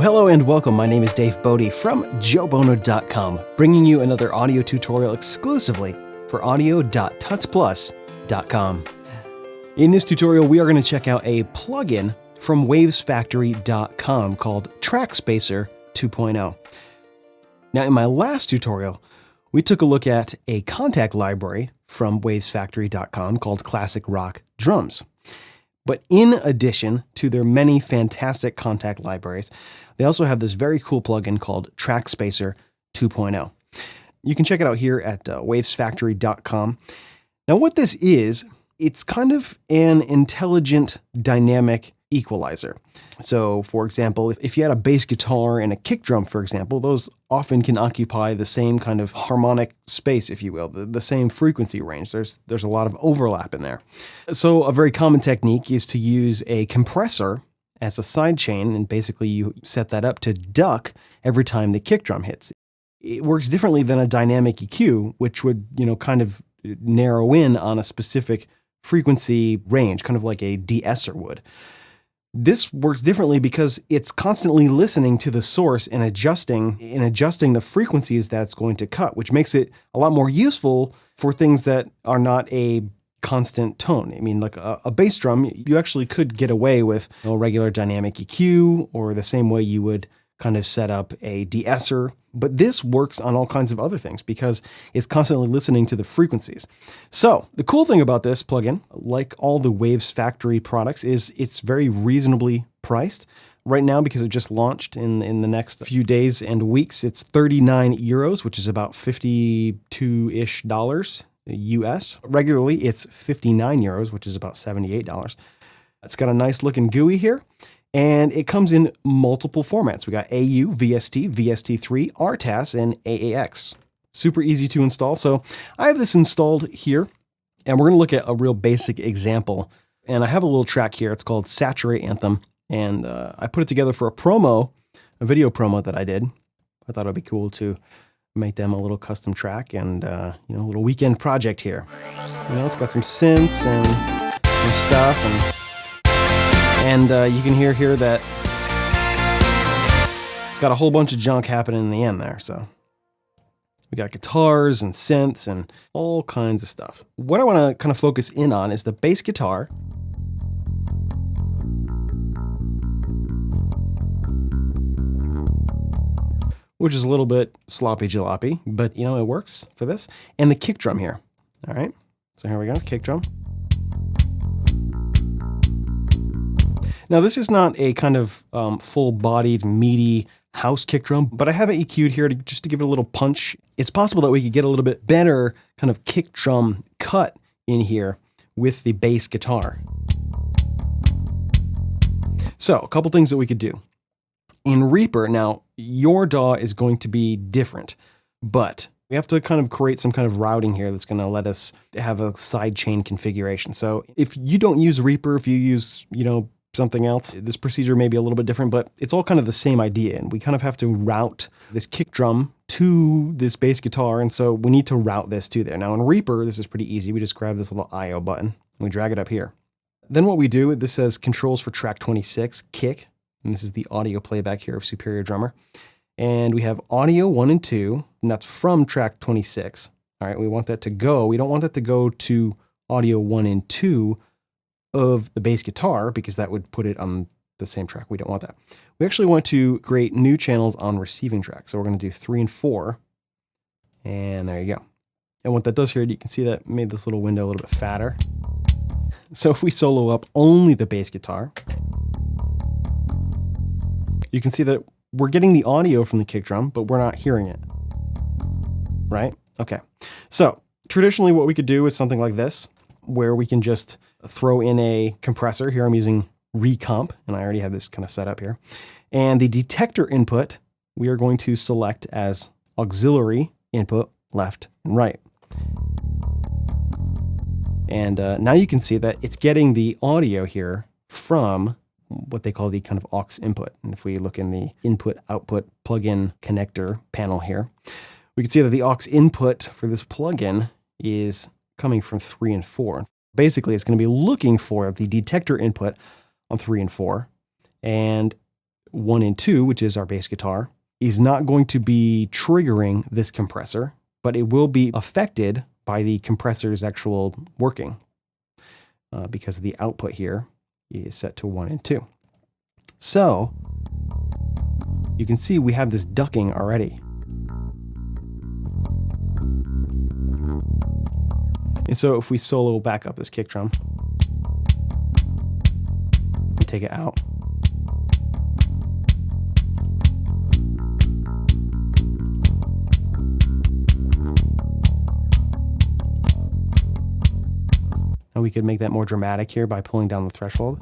Hello and welcome. My name is Dave Bode from joebono.com, bringing you another audio tutorial exclusively for audio.tutsplus.com. In this tutorial, we are going to check out a plugin from Wavesfactory.com called TrackSpacer 2.0. Now, in my last tutorial, we took a look at a contact library from Wavesfactory.com called Classic Rock Drums. But in addition to their many fantastic contact libraries, they also have this very cool plugin called TrackSpacer 2.0. You can check it out here at Wavesfactory.com. Now what this is, it's kind of an intelligent dynamic equalizer. So for example, if you had a bass guitar and a kick drum, for example, those often can occupy the same kind of harmonic space, if you will, the same frequency range. There's a lot of overlap in there. So a very common technique is to use a compressor as a sidechain, and basically you set that up to duck every time the kick drum hits. It works differently than a dynamic EQ, which would, kind of narrow in on a specific frequency range, kind of like a de-esser would. This works differently because it's constantly listening to the source and adjusting the frequencies that it's going to cut, which makes it a lot more useful for things that are not a constant tone. I mean, like a bass drum, you actually could get away with a regular dynamic EQ or the same way you would kind of set up a de-esser. But this works on all kinds of other things because it's constantly listening to the frequencies. So the cool thing about this plugin, like all the Wavesfactory products, is it's very reasonably priced. Right now, because it just launched in the next few days and weeks, it's 39 euros, which is about $52-ish US. Regularly, it's 59 euros, which is about $78. It's got a nice looking GUI here. And it comes in multiple formats. We got AU, VST, VST3, RTAS, and AAX. Super easy to install. So I have this installed here, and we're going to look at a real basic example. And I have a little track here. It's called Saturate Anthem. And I put it together for a video promo that I did. I thought it would be cool to make them a little custom track and, a little weekend project here. It's got some synths and some stuff, and you can hear here that it's got a whole bunch of junk happening in the end there. So we got guitars and synths and all kinds of stuff. What I want to kind of focus in on is the bass guitar. Which is a little bit sloppy jalopy, but it works for this. And the kick drum here. All right, so here we go, kick drum. Now this is not a kind of full-bodied, meaty house kick drum, but I have it EQ'd here just to give it a little punch. It's possible that we could get a little bit better kind of kick drum cut in here with the bass guitar. So a couple things that we could do. In Reaper, now your DAW is going to be different, but we have to kind of create some kind of routing here that's going to let us have a sidechain configuration. So if you don't use Reaper, if you use, something else, this procedure may be a little bit different, but it's all kind of the same idea. And we kind of have to route this kick drum to this bass guitar. And so we need to route this to there. Now in Reaper, this is pretty easy. We just grab this little IO button and we drag it up here. Then what we do, this says controls for track 26, kick. And this is the audio playback here of Superior Drummer. And we have audio 1 and 2, and that's from track 26. All right, we want that to go. We don't want that to go to audio 1 and 2 of the bass guitar because that would put it on the same track. We don't want that. We actually want to create new channels on receiving track. So we're going to do 3 and 4. And there you go. And what that does here, you can see that made this little window a little bit fatter. So if we solo up only the bass guitar, you can see that we're getting the audio from the kick drum, but we're not hearing it, right? Okay, so traditionally what we could do is something like this, where we can just throw in a compressor. Here I'm using Recomp, and I already have this kind of set up here. And the detector input, we are going to select as auxiliary input, left and right. And now you can see that it's getting the audio here from what they call the kind of aux input. And if we look in the input-output plugin connector panel here, we can see that the aux input for this plugin is coming from 3 and 4. Basically, it's going to be looking for the detector input on 3 and 4. And 1 and 2, which is our bass guitar, is not going to be triggering this compressor, but it will be affected by the compressor's actual working because the output here is set to 1 and 2. So you can see we have this ducking already. And so if we solo back up this kick drum, we take it out. And we could make that more dramatic here by pulling down the threshold.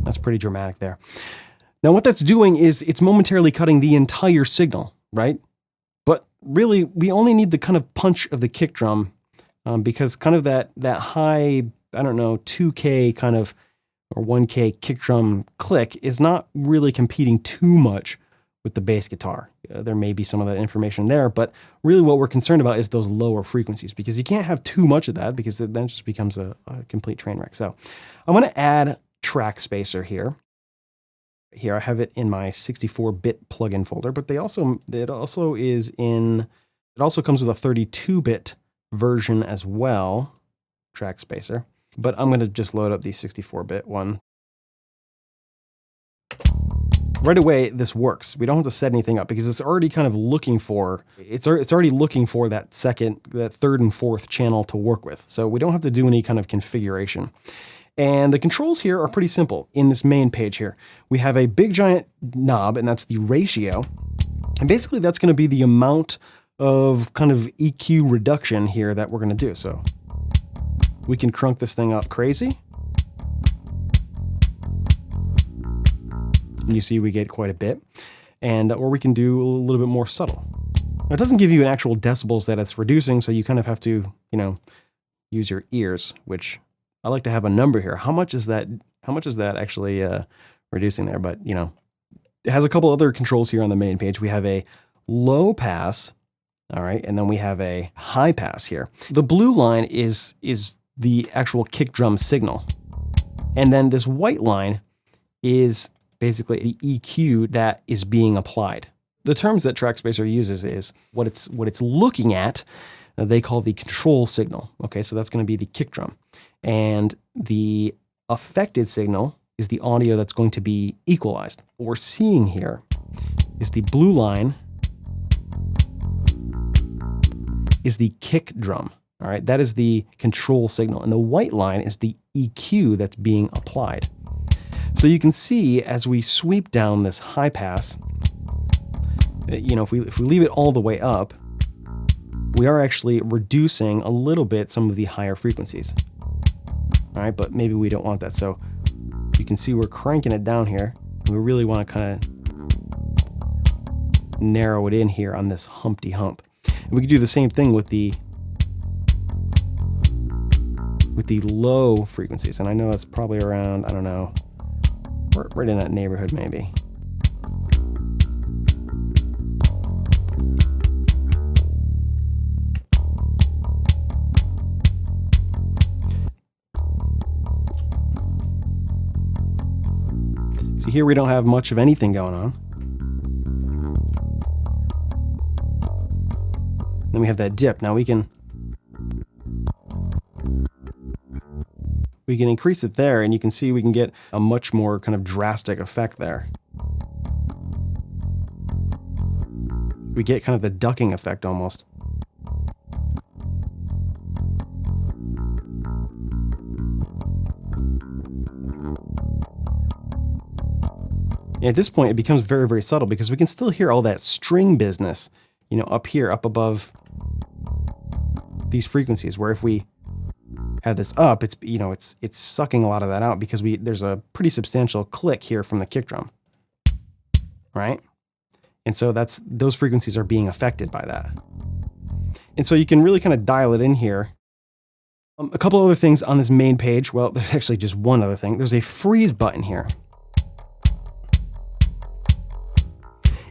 That's pretty dramatic there. Now what that's doing is it's momentarily cutting the entire signal, right? But really, we only need the kind of punch of the kick drum because kind of that high, I don't know, 2K kind of, or 1K kick drum click is not really competing too much with the bass guitar. There may be some of that information there, but really what we're concerned about is those lower frequencies because you can't have too much of that because then it just becomes a complete train wreck. So I'm going to add TrackSpacer here. Here I have it in my 64-bit plugin folder, but it also comes with a 32-bit version as well, TrackSpacer. But I'm going to just load up the 64-bit one. Right away, this works. We don't have to set anything up because it's already kind of looking for, it's already looking for that third and fourth channel to work with. So we don't have to do any kind of configuration. And the controls here are pretty simple in this main page here. We have a big giant knob, and that's the ratio. And basically that's going to be the amount of kind of EQ reduction here that we're going to do. So we can crunk this thing up crazy. And you see we get quite a bit. And or we can do a little bit more subtle. Now, it doesn't give you an actual decibels that it's reducing, so you kind of have to, use your ears, which I like to have a number here. How much is that actually reducing there? But, it has a couple other controls here on the main page. We have a low pass, all right, and then we have a high pass here. The blue line is the actual kick drum signal. And then this white line is basically the EQ that is being applied. The terms that TrackSpacer uses is what it's looking at, they call the control signal. Okay, so that's going to be the kick drum. And the affected signal is the audio that's going to be equalized. What we're seeing here is the blue line is the kick drum. All right, that is the control signal. And the white line is the EQ that's being applied. So you can see as we sweep down this high pass, if we leave it all the way up, we are actually reducing a little bit some of the higher frequencies. All right, but maybe we don't want that. So you can see we're cranking it down here. And we really want to kind of narrow it in here on this Humpty Hump. And we can do the same thing with the low frequencies. And I know that's probably around, I don't know, right in that neighborhood maybe. See, here we don't have much of anything going on. Then we have that dip. Now we can increase it there, and you can see we can get a much more kind of drastic effect there. We get kind of the ducking effect almost. And at this point, it becomes very, very subtle because we can still hear all that string business, up here, up above these frequencies, where if we have this up, it's sucking a lot of that out because there's a pretty substantial click here from the kick drum, right? And so those frequencies are being affected by that. And so you can really kind of dial it in here. A couple other things on this main page. Well, there's actually just one other thing. There's a freeze button here.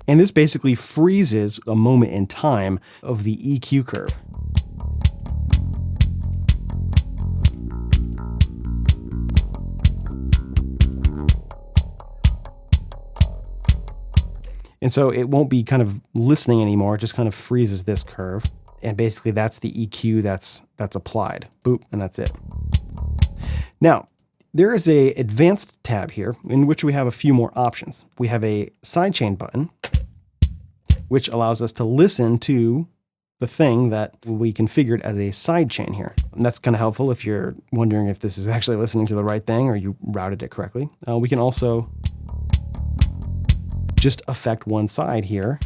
And this basically freezes a moment in time of the EQ curve. And so it won't be kind of listening anymore. It just kind of freezes this curve. And basically that's the EQ that's applied. Boop, and that's it. Now, there is a advanced tab here in which we have a few more options. We have a sidechain button, which allows us to listen to the thing that we configured as a sidechain here. And that's kind of helpful if you're wondering if this is actually listening to the right thing or you routed it correctly. We can also just affect one side here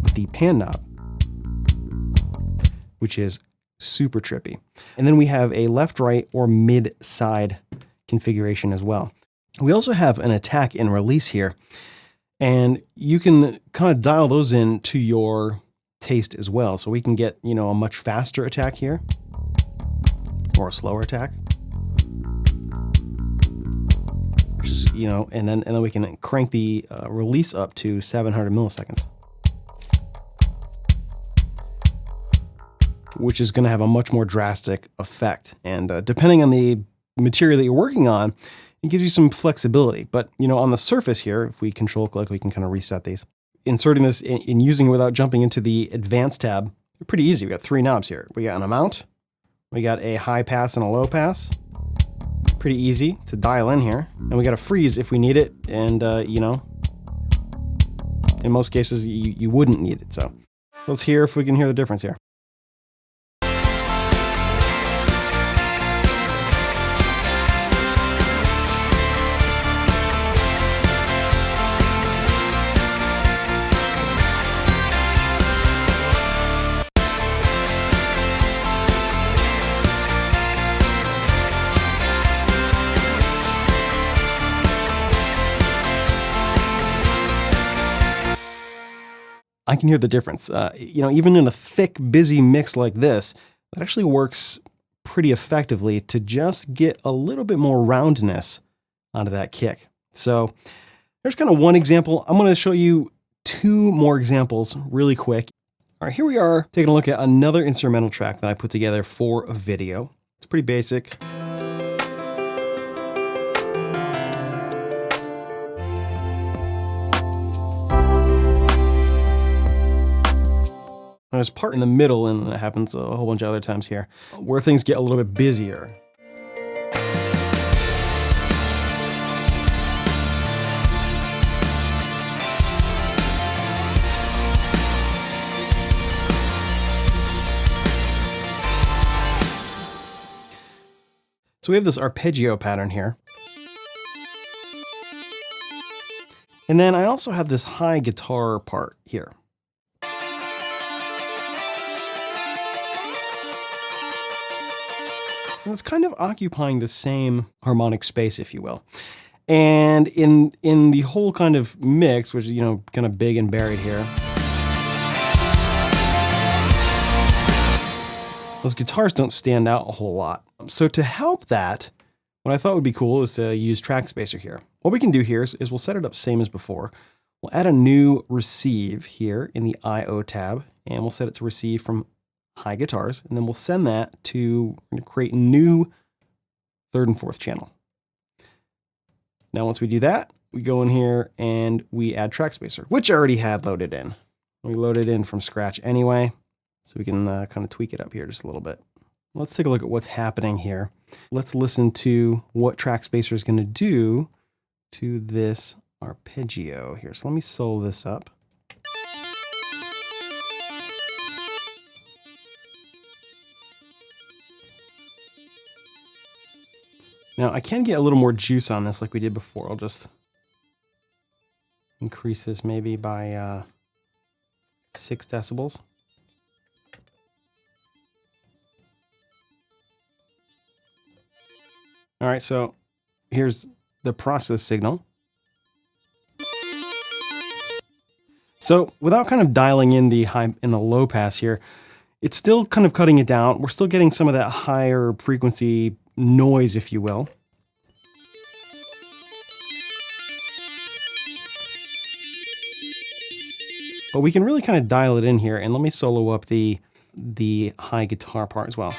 with the pan knob, which is super trippy. And then we have a left, right, or mid side configuration as well. We also have an attack and release here, and you can kind of dial those in to your taste as well. So we can get, a much faster attack here or a slower attack. And then we can crank the release up to 700 milliseconds, which is going to have a much more drastic effect. And depending on the material that you're working on, it gives you some flexibility. But, on the surface here, if we control click, we can kind of reset these. Inserting this and using it without jumping into the advanced tab, pretty easy. We got 3 knobs here. We got an amount, we got a high pass and a low pass. Pretty easy to dial in here. And we got a freeze if we need it. And, in most cases, you wouldn't need it. So let's hear if we can hear the difference here. I can hear the difference. Even in a thick, busy mix like this, that actually works pretty effectively to just get a little bit more roundness onto that kick. So there's kind of one example. I'm going to show you 2 more examples really quick. All right, here we are taking a look at another instrumental track that I put together for a video. It's pretty basic. There's part in the middle, and it happens a whole bunch of other times here, where things get a little bit busier. So we have this arpeggio pattern here. And then I also have this high guitar part here. And it's kind of occupying the same harmonic space, if you will. And in the whole kind of mix, which is, kind of big and buried here, those guitars don't stand out a whole lot. So to help that, what I thought would be cool is to use TrackSpacer here. What we can do here is we'll set it up same as before. We'll add a new receive here in the I/O tab, and we'll set it to receive from high guitars, and then we'll send that to create a new 3rd and 4th channel. Now, once we do that, we go in here and we add TrackSpacer, which I already had loaded in. We loaded in from scratch anyway, so we can kind of tweak it up here just a little bit. Let's take a look at what's happening here. Let's listen to what TrackSpacer is going to do to this arpeggio here. So let me solo this up. Now I can get a little more juice on this like we did before. I'll just increase this maybe by 6 decibels. All right, so here's the process signal. So without kind of dialing in the high and the low pass here, it's still kind of cutting it down. We're still getting some of that higher frequency noise, if you will. But we can really kind of dial it in here, and let me solo up the high guitar part as well.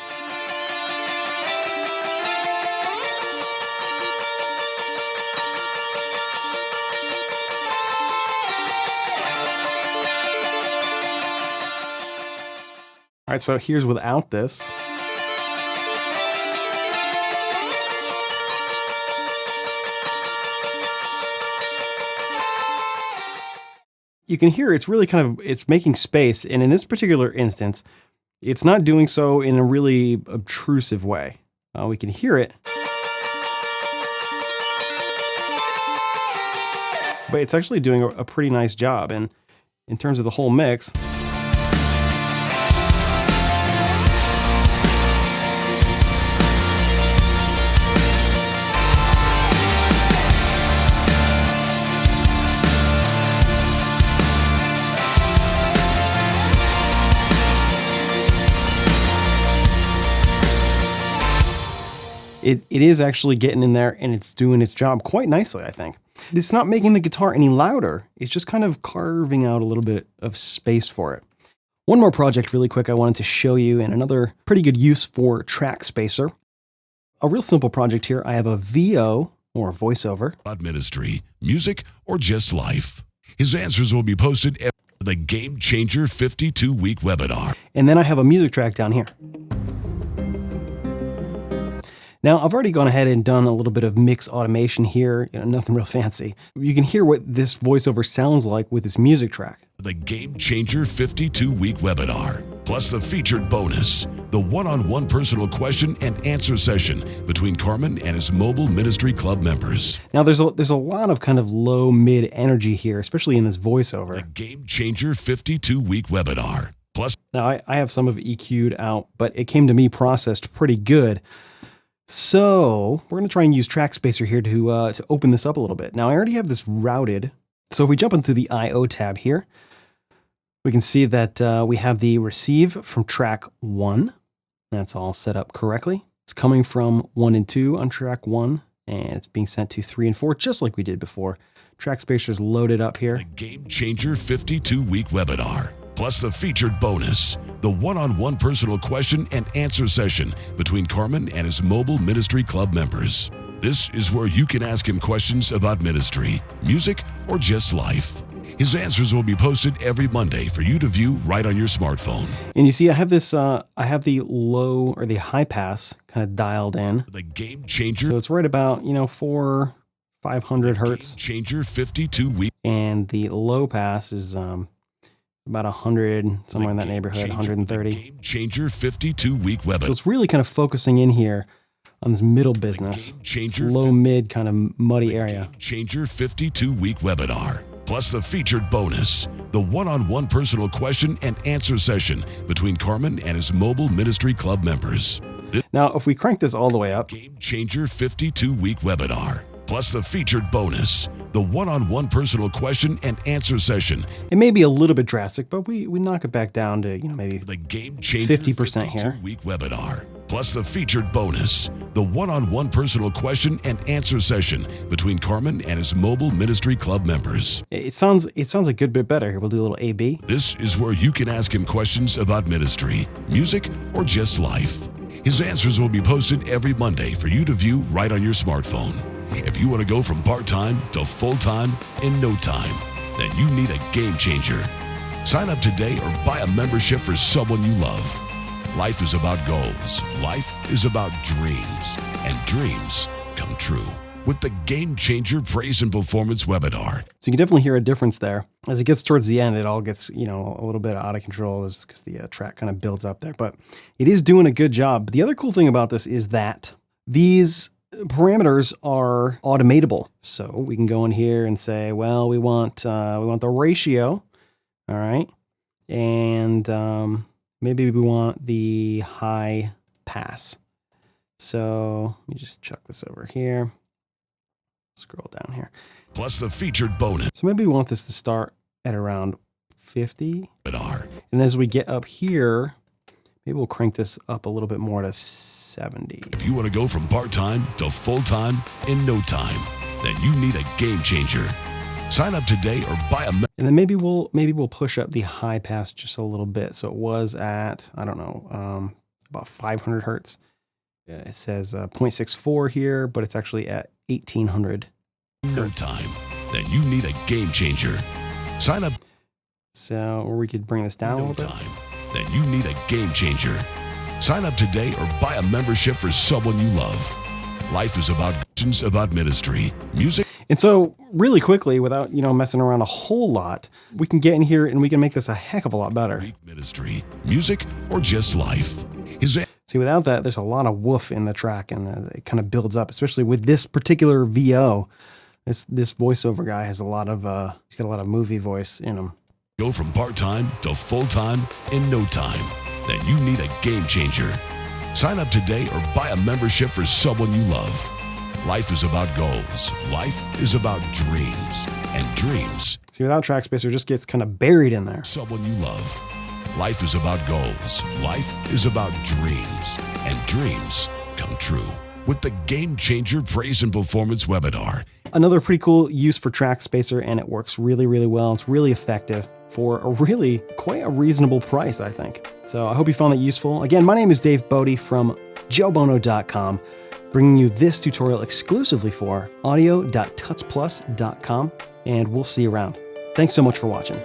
All right, so here's without this. You can hear it's really it's making space, and in this particular instance, it's not doing so in a really obtrusive way. We can hear it, but it's actually doing a pretty nice job. And in terms of the whole mix, it is actually getting in there, and it's doing its job quite nicely, I think. It's not making the guitar any louder. It's just kind of carving out a little bit of space for it. One more project really quick I wanted to show you, and another pretty good use for TrackSpacer. A real simple project here. I have a VO, or voiceover. Ministry, music, or just life? His answers will be posted at the Game Changer 52-week webinar. And then I have a music track down here. Now, I've already gone ahead and done a little bit of mix automation here, nothing real fancy. You can hear what this voiceover sounds like with this music track. The Game Changer 52-week webinar, plus the featured bonus, the one-on-one personal question and answer session between Carmen and his mobile ministry club members. Now, there's a lot of kind of low mid energy here, especially in this voiceover. The Game Changer 52-week webinar, plus. Now, I have some of it EQ'd out, but it came to me processed pretty good. So we're going to try and use TrackSpacer here to open this up a little bit. Now I already have this routed. So if we jump into the I/O tab here, we can see that we have the receive from track 1. That's all set up correctly. It's coming from 1 and 2 on track 1, and it's being sent to 3 and 4, just like we did before. TrackSpacer's loaded up here. The Game Changer 52-week webinar, plus the featured bonus, the one-on-one personal question and answer session between Carmen and his mobile ministry club members. This is where you can ask him questions about ministry, music, or just life. His answers will be posted every Monday for you to view right on your smartphone. And you see, I have this, I have the low or the high pass kind of dialed in. The Game Changer. So it's right about, 500 hertz. Game Changer 52-week. And the low pass is, about 100, somewhere in that neighborhood, 130. Game Changer 52-week webinar. So it's really kind of focusing in here on this middle business. Low mid kind of muddy area. Game Changer 52-week webinar, plus the featured bonus, the one-on-one personal question and answer session between Carmen and his mobile ministry club members. Now, if we crank this all the way up, Game Changer 52-week webinar, plus the featured bonus, the one-on-one personal question and answer session. It may be a little bit drastic, but we knock it back down to, maybe the Game Changer 50% here. Week webinar, plus the featured bonus, the one-on-one personal question and answer session between Carmen and his mobile ministry club members. It sounds a good bit better here. We'll do a little A/B. This is where you can ask him questions about ministry, music, or just life. His answers will be posted every Monday for you to view right on your smartphone. If you want to go from part-time to full-time in no time, then you need a game changer. Sign up today or buy a membership for someone you love. Life is about goals. Life is about dreams. And dreams come true with the Game Changer Praise and Performance webinar. So you can definitely hear a difference there. As it gets towards the end, it all gets, a little bit out of control because the track kind of builds up there. But it is doing a good job. But the other cool thing about this is that these parameters are automatable. So we can go in here and say, well, we want the ratio, all right, and maybe we want the high pass. So let me just chuck this over here. Scroll down here. Plus the featured bonus. So maybe we want this to start at around 50. And as we get up here, maybe we'll crank this up a little bit more to 70. If you want to go from part-time to full-time in no time, then you need a game changer. Sign up today or buy a And then maybe we'll push up the high pass just a little bit. So it was at, I don't know, about 500 hertz. It says 0.64 here, but it's actually at 1800. no time. Then you need a game changer. Sign up So, or we could bring this down a no little bit. time. Then you need a game changer. Sign up today or buy a membership for someone you love. Life is about ministry, music, And so really quickly, without, messing around a whole lot, we can get in here and we can make this a heck of a lot better. ministry, music, or just life. See, without that, there's a lot of woof in the track and it kind of builds up, especially with this particular VO. This voiceover guy has he's got a lot of movie voice in him. Go from part-time to full-time in no time. Then you need a game changer. Sign up today or buy a membership for someone you love. Life is about goals. Life is about dreams. And dreams, See, without TrackSpacer, it just gets kind of buried in there. someone you love. Life is about goals. Life is about dreams. And dreams come true. With the Game Changer Praise and Performance webinar, Another pretty cool use for TrackSpacer, and it works really, really well. It's really effective for quite a reasonable price, I think. So I hope you found that useful. Again, my name is Dave Bode from joebono.com, bringing you this tutorial exclusively for audio.tutsplus.com, and we'll see you around. Thanks so much for watching.